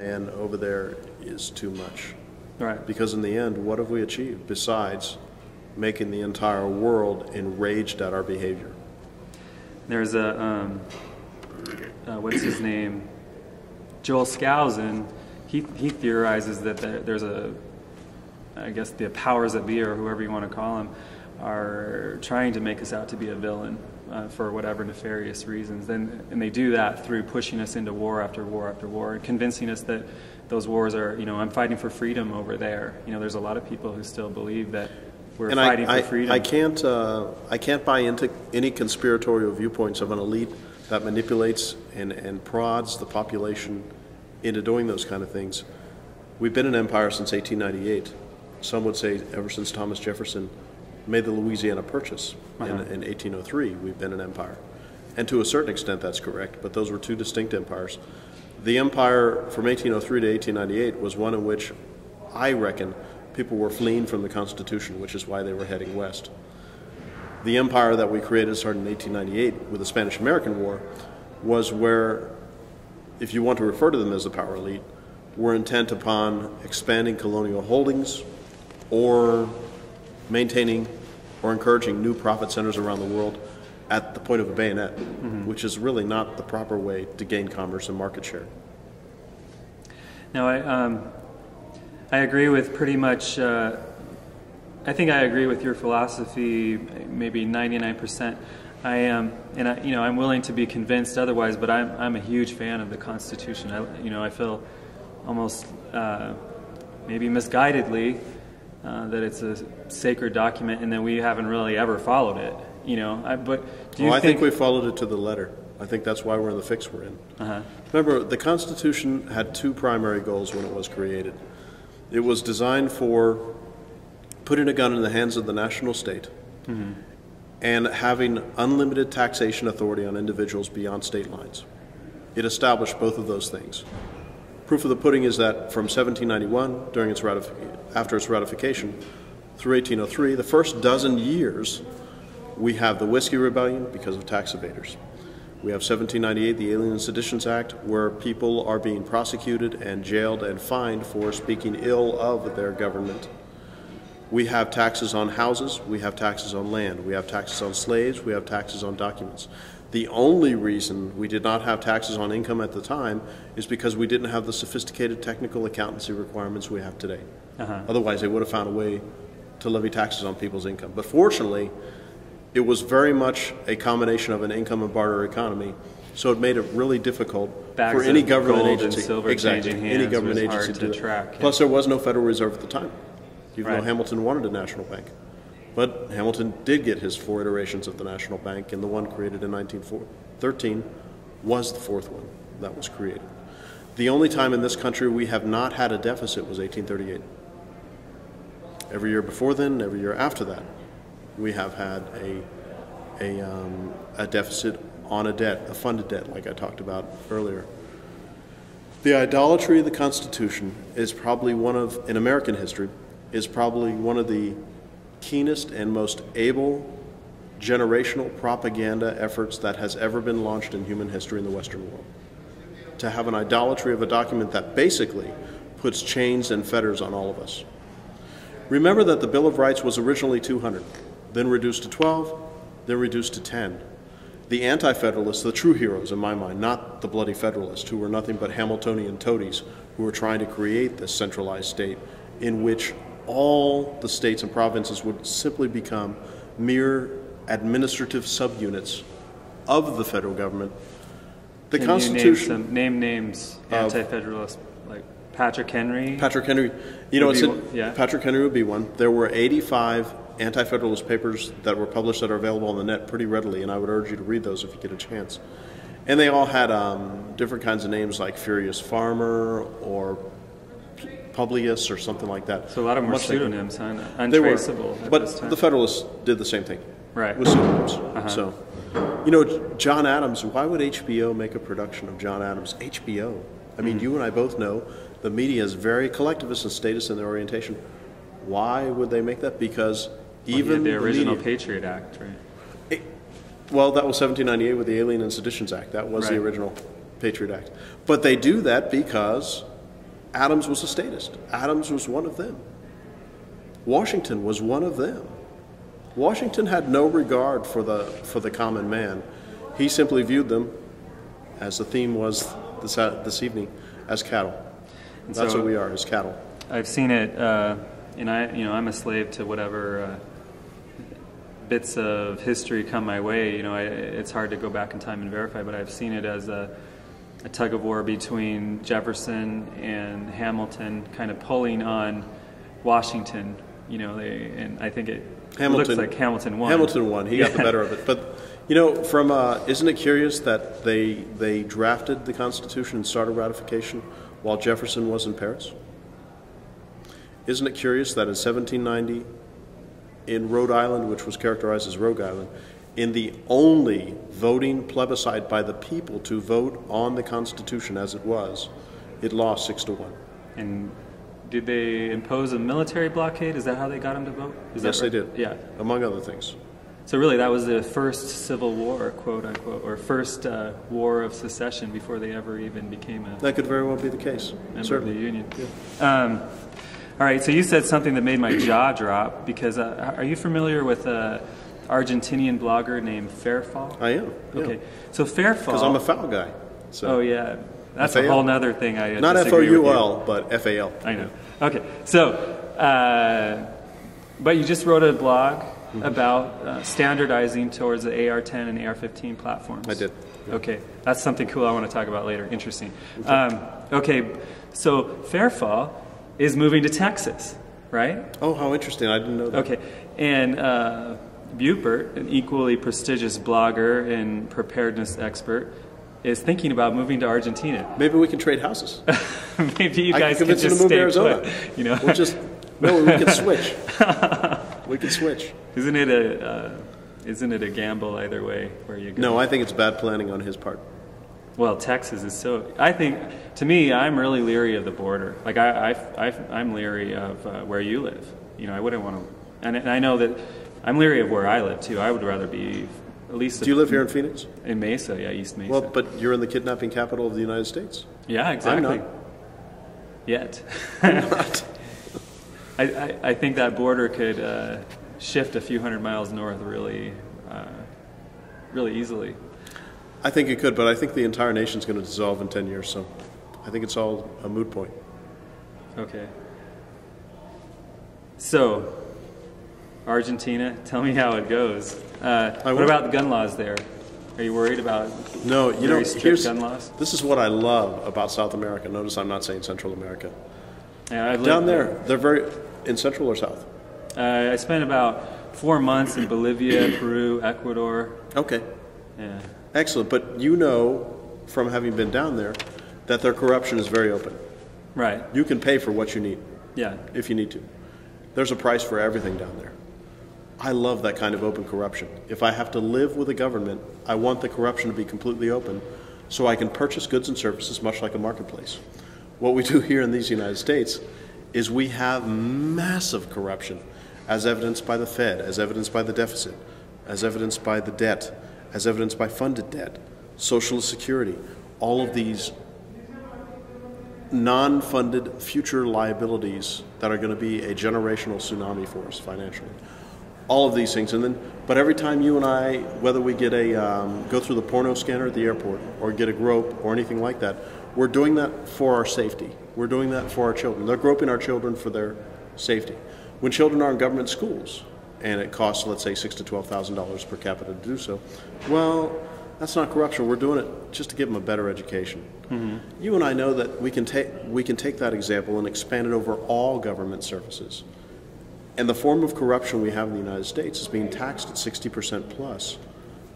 and over there is too much. Right. Because in the end, what have we achieved besides making the entire world enraged at our behavior? There's a, what's his name? Joel Skousen. He theorizes that there's I guess the powers that be, or whoever you want to call them, are trying to make us out to be a villain for whatever nefarious reasons. And they do that through pushing us into war after war after war, and convincing us that those wars are, I'm fighting for freedom over there. There's a lot of people who still believe that we're fighting for freedom. I can't buy into any conspiratorial viewpoints of an elite that manipulates and prods the population into doing those kind of things. We've been an empire since 1898. Some would say ever since Thomas Jefferson made the Louisiana Purchase in 1803, we've been an empire. And to a certain extent that's correct, but those were two distinct empires. The empire from 1803 to 1898 was one in which I reckon people were fleeing from the Constitution, which is why they were heading west. The empire that we created started in 1898 with the Spanish-American War was where, if you want to refer to them as the power elite, were intent upon expanding colonial holdings or maintaining or encouraging new profit centers around the world at the point of a bayonet, which is really not the proper way to gain commerce and market share. Now, I agree with pretty much, I think I agree with your philosophy maybe 99%. I'm willing to be convinced otherwise, but I'm a huge fan of the Constitution. I feel almost maybe misguidedly that it's a sacred document and that we haven't really ever followed it. But do you I think we followed it to the letter. I think that's why we're in the fix we're in. Remember, the Constitution had two primary goals when it was created. It was designed for putting a gun in the hands of the national state and having unlimited taxation authority on individuals beyond state lines. It established both of those things. Proof of the pudding is that from 1791, after its ratification, through 1803, the first dozen years, we have the Whiskey Rebellion because of tax evaders. We have 1798, the Alien and Seditions Act, where people are being prosecuted and jailed and fined for speaking ill of their government. We have taxes on houses, we have taxes on land, we have taxes on slaves, we have taxes on documents. The only reason we did not have taxes on income at the time is because we didn't have the sophisticated technical accountancy requirements we have today. Otherwise, they would have found a way to levy taxes on people's income. But fortunately, it was very much a combination of an income and barter economy, so it made it really difficult for any government agency. Any government agency to track. Plus, there was no Federal Reserve at the time, even though Hamilton wanted a national bank. But Hamilton did get his 4 iterations of the national bank, and the one created in 1913 was the 4th one that was created. The only time in this country we have not had a deficit was 1838. Every year before then, every year after that, we have had a deficit on a debt, a funded debt, like I talked about earlier. The idolatry of the Constitution is probably in American history, is probably one of the keenest and most able generational propaganda efforts that has ever been launched in human history in the Western world. To have an idolatry of a document that basically puts chains and fetters on all of us. Remember that the Bill of Rights was originally 200, then reduced to 12, then reduced to 10. The anti-federalists, the true heroes in my mind, not the bloody federalists, who were nothing but Hamiltonian toadies who were trying to create this centralized state in which all the states and provinces would simply become mere administrative subunits of the federal government. The Constitution. Name names anti-federalists, like Patrick Henry. Patrick Henry. Patrick Henry would be one. There were 85 anti-federalist papers that were published that are available on the net pretty readily, and I would urge you to read those if you get a chance. And they all had different kinds of names like Furious Farmer or Publius or something like that. So a lot of them were pseudonyms, untraceable at this time. But the Federalists did the same thing. Right. With pseudonyms. So, John Adams, why would HBO make a production of John Adams? HBO. I mean, you and I both know the media is very collectivist in status and their orientation. Why would they make that? Because even the original Patriot Act, right? Well, that was 1798 with the Alien and Seditions Act. That was the original Patriot Act. But they do that because Adams was a statist. Adams was one of them. Washington was one of them. Washington had no regard for the common man. He simply viewed them, as the theme was this evening, as cattle. And that's what we are, as cattle. I've seen it, and I'm a slave to whatever bits of history come my way. It's hard to go back in time and verify, but I've seen it as a tug of war between Jefferson and Hamilton, kind of pulling on Washington. And I think it looks like Hamilton won. Hamilton won. He got the better of it. But isn't it curious that they drafted the Constitution and started ratification while Jefferson was in Paris? Isn't it curious that in 1790, in Rhode Island, which was characterized as Rogue Island, in the only voting plebiscite by the people to vote on the Constitution as it was, it lost 6-1. And did they impose a military blockade? Is that how they got them to vote? Yes, they did. Yeah. Among other things. So really, that was the first Civil War, quote unquote, or first war of secession before they ever even became a. That could very well be the case. Member Certainly. of the Union. Yeah. All right. So you said something that made my jaw drop because are you familiar with Argentinian blogger named Fairfall? I am. Yeah. Okay. So Fairfall. Because I'm a foul guy. So. Oh yeah, that's FAL? a whole nother thing. I not FOUL, but FAL. I know. Okay. So, but you just wrote a blog about standardizing towards the AR-10 and AR-15 platforms. I did. Yeah. Okay. That's something cool I want to talk about later. Interesting. Okay. So Fairfall is moving to Texas, right? Oh, how interesting. I didn't know that. Okay. And BUPPERT, an equally prestigious blogger and preparedness expert, is thinking about moving to Argentina. Maybe we can trade houses. Maybe you guys can just to move stay to Arizona. put. We can switch. We can switch. Isn't it a gamble either way where you go? No, I think it's bad planning on his part. Well, Texas is so. I think, to me, I'm really leery of the border. Like I'm leery of where you live. I wouldn't want to. And I know that I'm leery of where I live too. I would rather be at least. Do you live here in Phoenix? In Mesa, yeah, East Mesa. Well, but you're in the kidnapping capital of the United States. Yeah, exactly. I'm not. Yet. I'm not. I think that border could shift a few hundred miles north really easily. I think it could, but I think the entire nation's going to dissolve in 10 years, so I think it's all a moot point. Okay. So, Argentina, tell me how it goes. What about the gun laws there? Are you worried about very strict gun laws? This is what I love about South America. Notice I'm not saying Central America. Yeah, Down there, they're very... In Central or South? I spent about 4 months in Bolivia, Peru, Ecuador. Okay. Yeah. Excellent. But from having been down there, that their corruption is very open. Right. You can pay for what you need. Yeah. If you need to. There's a price for everything down there. I love that kind of open corruption. If I have to live with a government, I want the corruption to be completely open so I can purchase goods and services much like a marketplace. What we do here in these United States is we have massive corruption, as evidenced by the Fed, as evidenced by the deficit, as evidenced by the debt, as evidenced by funded debt, Social Security, all of these non-funded future liabilities that are going to be a generational tsunami for us financially. All of these things, but every time you and I, whether we get go through the porno scanner at the airport or get a grope or anything like that, we're doing that for our safety. We're doing that for our children. They're groping our children for their safety. When children are in government schools, and it costs, let's say, $6,000 to $12,000 per capita to do so, well, that's not corruption. We're doing it just to give them a better education. Mm-hmm. You and I know that we can take that example and expand it over all government services. And the form of corruption we have in the United States is being taxed at 60% plus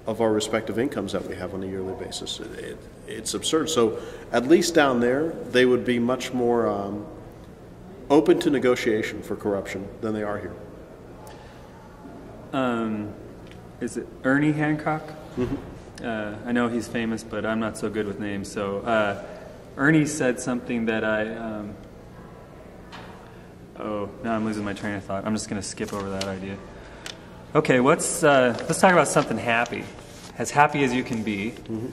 of our respective incomes that we have on a yearly basis. It's absurd. So at least down there, they would be much more open to negotiation for corruption than they are here. Is it Ernie Hancock? Mm-hmm. I know he's famous, but I'm not so good with names. So Ernie said something that now I'm losing my train of thought. I'm just going to skip over that idea. Okay, let's talk about something happy. As happy as you can be. Mm-hmm.